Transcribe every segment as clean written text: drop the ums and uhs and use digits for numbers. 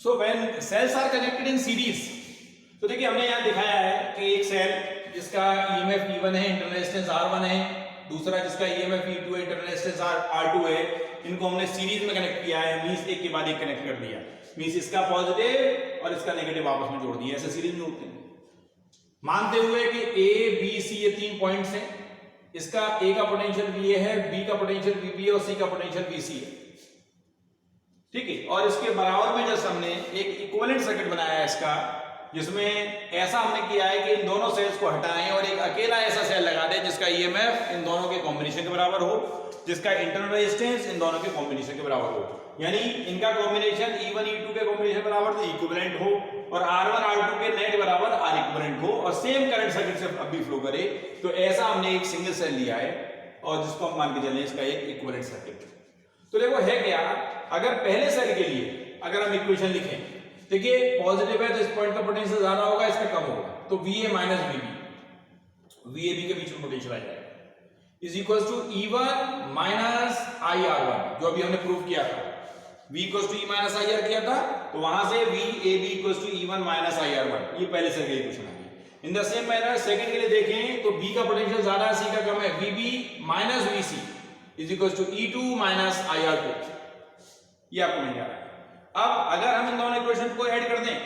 So when cells are connected in series, तो देखिए हमने यहाँ दिखाया है कि एक सेल जिसका ईएमएफ E1 है, इंटरनल रेजिस्टेंस R1 है, दूसरा जिसका ईएमएफ E2 है, इंटरनल रेजिस्टेंस R2 है, इनको हमने सीरीज में कनेक्ट किया है, मींस एक के बाद एक कनेक्ट कर दिया, मींस इसका पॉजिटिव और इसका नेगेटिव आपस में जोड़ दिया, ऐसे सीरीज में होते हैं। मानते हुए कि ए बी सी ये 3 पॉइंट्स हैं, इसका ए का पोटेंशियल VA है, बी का पोटेंशियल VB है और सी का पोटेंशियल VC है, ठीक है। और इसके बराबर में जैसे हमने एक इक्विवेलेंट सर्किट बनाया है इसका, जिसमें ऐसा हमने किया है कि इन दोनों सेल्स को हटाएं और एक अकेला ऐसा सेल लगा दें जिसका ईएमएफ इन दोनों के कॉम्बिनेशन के बराबर हो, जिसका इंटरनल रेजिस्टेंस इन दोनों के कॉम्बिनेशन के बराबर हो, यानी इनका कॉम्बिनेशन E1 E2 के कॉम्बिनेशन बराबर तो इक्विवेलेंट हो और R1 R2 के नेट बराबर R इक्विवेलेंट हो और सेम करंट सर्किट से अब भी फ्लो करे। तो ऐसा हमने एक सिंगल सेल लिया है और जिसको हम मान के चलें इसका एक इक्विवेलेंट सर्किट। तो देखो है क्या, अगर पहले सेल के लिए अगर हम इक्वेशन लिखें, देखिए पॉजिटिव है तो इस पॉइंट का पोटेंशियल ज्यादा होगा, इसका कम होगा, तो VA माइनस VB, VAB के बीच में पोटेंशियल आ जाएगा, is equals to E1 minus IR1, जो अभी हमने प्रूव किया था, V equals to E minus IR किया था, तो वहां से VAB equals to E1 minus IR1, ये पहले से के इक्वेशन आ गई। इन द सेम मैनर सेकंड के लिए देखें तो B का पोटेंशियल ज्यादा है, C का कम है, VB minus VC is equals to E2 minus IR2, ये आपको मिल जा रहा है। अब अगर हम इन दोनों इक्वेशन को ऐड कर दें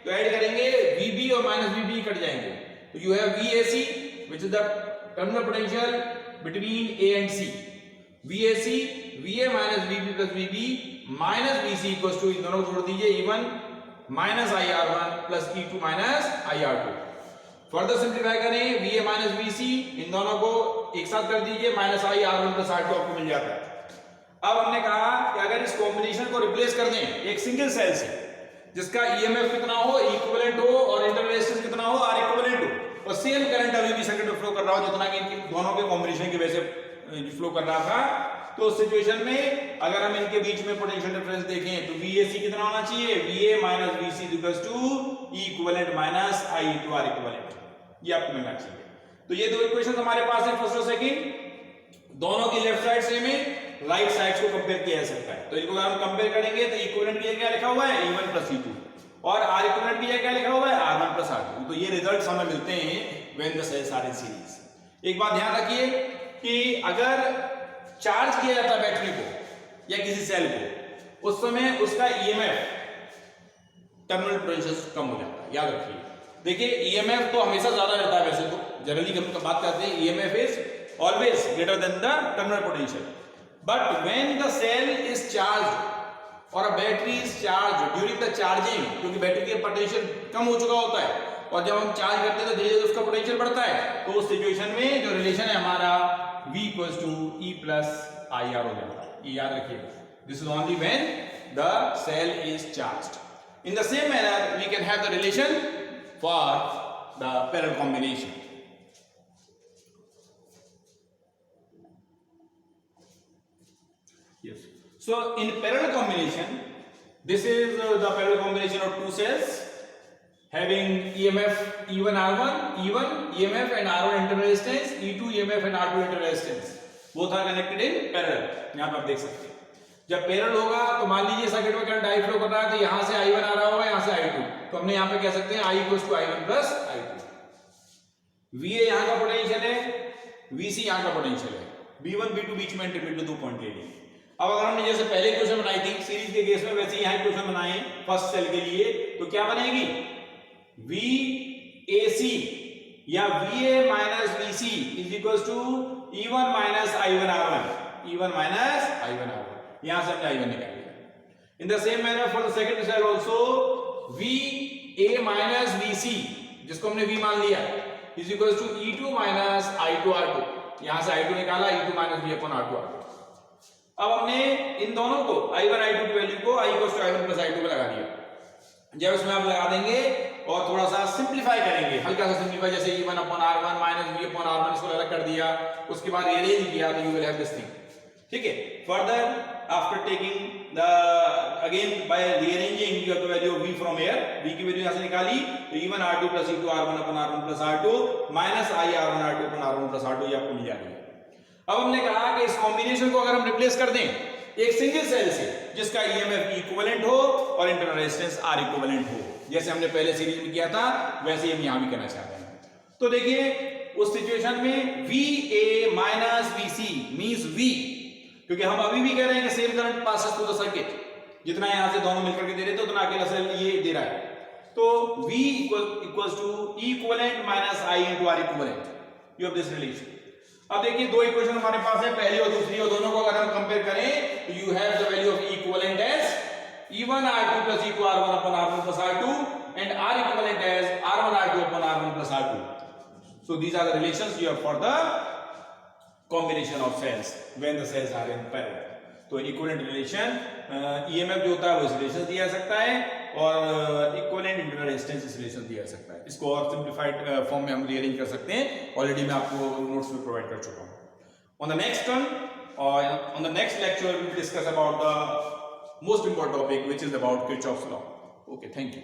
तो ऐड करेंगे VB और माइनस VB कट जाएंगे, तो you have VAC which is the terminal potential between A and C, VAC VA minus VB plus VB minus VC equals to, इन दोनों को जोड़ दीजिए E1 minus IR1 plus E2 minus IR2। Further simplify करें VA minus VC, इन दोनों को एक साथ कर दीजिए, माइनस IR1 प्लस R2 आपको मिल जाता है। अब हमने कहा कि अगर इस कॉम्बिनेशन को रिप्लेस कर दें एक सिंगल सेल से जिसका ईएमएफ कितना हो, इक्विवेलेंट हो और इंटरनल रेजिस्टेंस कितना हो, R इक्विवेलेंट हो और सेम करंट अभी भी सर्किट में फ्लो कर रहा हो जितना कि इनके दोनों के कॉम्बिनेशन की वजह से फ्लो कर रहा था, तो उस सिचुएशन में अगर हम इनके बीच में पोटेंशियल डिफरेंस देखें तो VAC कितना होना चाहिए, VA minus VC equals to E equivalent minus I into R equivalent, ये आपको मिलना चाहिए। तो ये दो इक्वेशन हमारे पास है, फर्स्ट और सेकंड, दोनों की लेफ्ट साइड सेम है, राइट साइड्स को कंपेयर किया जा सकता है। तो इनको अगर हम कंपेयर करेंगे तो इक्विवेलेंट की जगह क्या लिखा हुआ है, E1 प्लस E2 और R इक्विवेलेंट की जगह क्या लिखा हुआ है, R1 प्लस R2। तो ये रिजल्ट्स हमें मिलते हैं when the cells are in series. एक बात ध्यान रखिए कि अगर चार्ज किया जाता है बैटरी को या किसी सेल को, उस समय उसका ईएमएफ टर्मिनल पोटेंशियल कम हो जाता है, याद रखिए। देखिए ईएमएफ तो हमेशा ज्यादा रहता है, वैसे तो जनरली हम बात करते हैं EMF is always greater than the terminal potential, but when the cell is charged or a battery is charged during the charging, क्योंकि बैटरी के पोटेंशियल कम हो चुका होता है और जब हम चार्ज करते हैं तो धीरे धीरे उसका पोटेंशियल बढ़ता है, तो उस सिचुएशन में जो रिलेशन है हमारा V equals to E plus IR हो जाता है, ये याद रखिएगा। This is only when the cell is charged. In the same manner we can have the relation for the parallel combination. Yes. So in parallel combination, this is the parallel combination of two cells having EMF E1 R1, E1 EMF and R1 internal resistance, E2 EMF and R2 internal resistance. Both are connected in parallel. यहाँ पे आप देख सकते हैं। जब parallel होगा तो मान लीजिए सर्किट में करंट I फ्लो कर रहा है, तो यहाँ से I1 आ रहा होगा, यहाँ से I2, तो हमने यहाँ पे कह सकते हैं I equals to I1 plus I2। VA यहाँ का पोटेंशियल है, VC यहाँ का पोटेंशियल है, B1 B2 बीच में एंटर बिटवीन 2 पॉइंट ले लिए। अब अगर हमने जैसे पहले इक्वेशन बनाई थी सीरीज के केस में, वैसे ही यहाँ इक्वेशन बनाए फर्स्ट सेल के लिए, तो क्या बनेगी, VAC या VA minus VC is equals to E1 minus I1 R1, E1 minus I1 R1, यहां से हमने I1 निकाल लिया। In the same manner for the second cell also VA minus VC, जिसको हमने V मान लिया, is equals to E2 minus I2 R2, यहां से I2 निकाला, E2 minus V upon R2 R2। अब हमने इन दोनों को I1 I2 की वैल्यू को I equals to I1 plus I2 पे लगा दिया। जब इसमें आप लगा देंगे और थोड़ा सा सिंप्लीफाई करेंगे, हल्का सा सिंप्लीफाई, जैसे E1 upon R1 minus V upon R1 इसको अलग कर दिया, उसके बाद रीअरेंज किया, तो you will have this thing, ठीक है। Further after taking the again by rearranging you have the value of V from here, V की वैल्यू यहां से निकाली, तो E1 R2 plus E2 R1 upon R1 plus R2 minus I R1 R2 upon R1 plus R2, ये आपको मिल जाएगा। अब हमने कहा कि इस कॉम्बिनेशन को अगर हम रिप्लेस कर दें एक सिंगल सेल से जिसका ईएमएफ इक्विवेलेंट हो और इंटरनल रेजिस्टेंस आर इक्विवेलेंट हो, जैसे हमने पहले सीरीज में किया था वैसे हम यहां भी करना चाहते हैं। तो देखिए उस सिचुएशन में VA minus VC means V, क्योंकि हम अभी भी कह रहे हैं कि same current passes through the circuit, जितना यहां से दोनों मिलकर के दे रहे थे उतना अकेला सेल ये दे रहा है। तो V equals to E equivalent minus I into R equivalent, you have this relation. अब देखिए दो इक्वेशन हमारे पास है, पहली और दूसरी, और दोनों को अगर हम कंपेयर करें तो you have the value of equivalent as E1 R2 plus E2 R1 upon R1 plus R2 and R equivalent as R1 R2 upon R1 plus R2. So these are the relations you have for the combination of cells when the cells are in parallel. तो equivalent relation EMF जो होता है वो इस relation दिया जा सकता है और इक्विवेलेंट इंटरनल रेजिस्टेंस इस रिलेशन दिया जा सकता है। इसको और सिंप्लीफाइड फॉर्म में हम रीअरेंज कर सकते हैं, ऑलरेडी मैं आपको नोट्स में प्रोवाइड कर चुका हूं। ऑन द नेक्स्ट टर्न और on the next lecture we will discuss about the most important topic, which is about Kirchhoff's law. Okay, thank you.